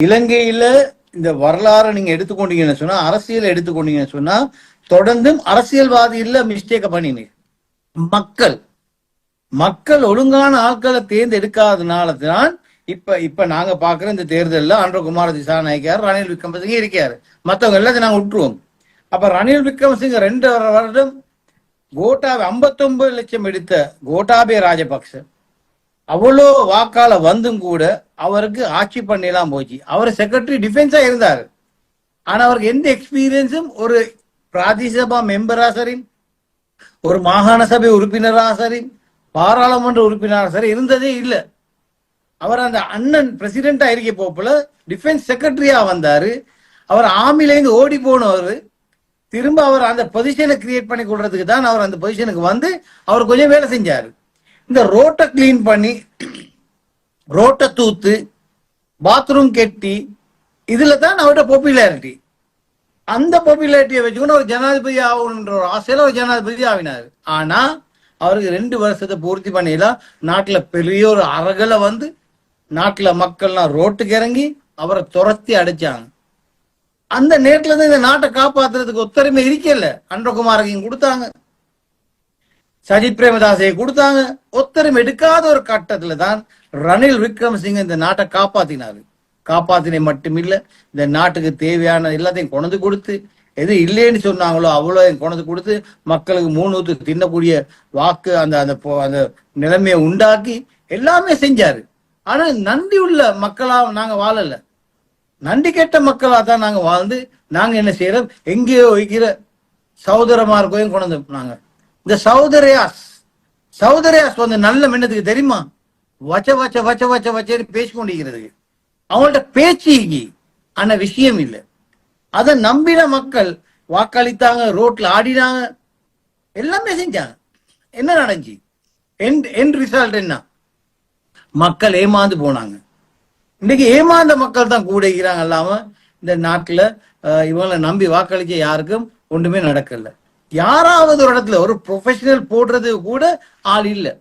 இலங்கையில இந்த வரலாறு நீங்க எடுத்துக்கொண்டீங்கன்னு சொன்னா, அரசியல் எடுத்துக்கொண்டீங்கன்னு சொன்னா, தொடர்ந்தும் அரசியல்வாதி இல்ல மிஸ்டேக்க பண்ணினீங்க. மக்கள் மக்கள் ஒழுங்கான ஆட்களை தேர்ந்தெடுக்காதனால தான் இப்ப நாங்க பாக்குற இந்த தேர்தலில் அன்றகுமார திசாநாயக்கார், ரணில் விக்ரமசிங்க இருக்காரு. மத்தவங்க எல்லாத்தையும் நாங்க விட்டுருவோம். அப்ப ரணில் விக்ரமசிங்க 2 வருடம் கோட்டாபே 59 லட்சம் எடுத்த கோட்டாபே ராஜபக்ச அவ்வளோ வாக்கால வந்தும் கூட அவருக்கு ஆட்சி பண்ணலாம் போச்சு. அவர் செக்ரட்டரி டிஃபென்ஸா இருந்தாரு. ஆனா அவருக்கு எந்த எக்ஸ்பீரியன்ஸும் ஒரு பிராதேச சபா மெம்பரா சரி, ஒரு மாகாண சபை உறுப்பினரா சரி, பாராளுமன்ற உறுப்பினரா சரி இருந்ததே இல்லை. அவர் அந்த அண்ணன் பிரசிடென்டா இருக்க போல டிஃபென்ஸ் செக்ரட்டரியா வந்தாரு. அவர் ஆர்மிலேருந்து ஓடி போனவர் திரும்ப அவர் அந்த பொசிஷனை கிரியேட் பண்ணி கொள்றதுக்கு தான் அவர் அந்த பொசிஷனுக்கு வந்து அவர் கொஞ்சம் வேலை செஞ்சாரு. இந்த ரோட்டை கிளீன் பண்ணி, ரோட்டை தூத்து, பாத்ரூம் கெட்டி, இதுல தான் அவரோட பாப்புலாரிட்டி. அந்த பாப்புலாரிட்டியை வச்சுக்கொண்டு ஒரு ஜனாதிபதி ஆகணுன்ற ஒரு ஆசையில ஒரு ஜனாதிபதி ஆகினாரு. ஆனா அவருக்கு 2 வருஷத்தை பூர்த்தி பண்ணிடலாம். நாட்டுல பெரிய ஒரு அரகலை வந்து நாட்டுல மக்கள்லாம் ரோட்டுக்கு இறங்கி அவரை துரத்தி அடைச்சாங்க. அந்த நேரத்துல தான் இந்த நாட்டை காப்பாத்துறதுக்கு ஒத்தரிமை இருக்கல. அன்றகுமாரகையும் கொடுத்தாங்க, சஜித் பிரேமதாசையை கொடுத்தாங்க. ஒத்தரிமை எடுக்காத ஒரு கட்டத்துல தான் ரணில் விக்ரமசிங்க இந்த நாட்டை காப்பாத்தினாரு. காப்பாத்தினை மட்டுமில்ல, இந்த நாட்டுக்கு தேவையான எல்லாத்தையும் கொண்டு கொடுத்து, எது இல்லைன்னு சொன்னாங்களோ அவ்வளோ கொண்டு கொடுத்து மக்களுக்கு 3 ஊத்து தின்னக்கூடிய வாக்கு அந்த அந்த நிலைமையை உண்டாக்கி எல்லாமே செஞ்சாரு. ஆனா நன்றி உள்ள மக்களா நாங்க வாழல, நன்றி கெட்ட மக்களா தான் நாங்க வாழ்ந்து நாங்க என்ன செய்யறோம், எங்கேயோ வைக்கிற சகோதரமார்க்கையும் கொண்டு நாங்க இந்த சகோதரியாஸ் வந்து நல்ல மின்னத்துக்கு தெரியுமா, வச்ச வச்ச வச்ச வச்ச வச்சேன்னு பேசிக்கொண்டிருக்கிறதுக்கு அவங்கள்ட்ட பேச்சு ஆனா விஷயம் இல்லை. அதை நம்பின மக்கள் வாக்களித்தாங்க, ரோட்ல ஆடினாங்க, எல்லாமே செஞ்சாங்க. என்ன நடந்துச்சு? என் ரிசல்ட் என்ன? மக்கள் ஏமாந்து போனாங்க. இன்னைக்கு ஏமாந்த மக்கள் தான் கூட இருக்கிறாங்க. இல்லாம இந்த நாட்டுல இவங்களை நம்பி வாக்களிக்க யாருக்கும் ஒன்றுமே நடக்கல. யாராவது ஒரு இடத்துல ஒரு ப்ரொஃபஷனல் போடுறது கூட ஆள் இல்லை.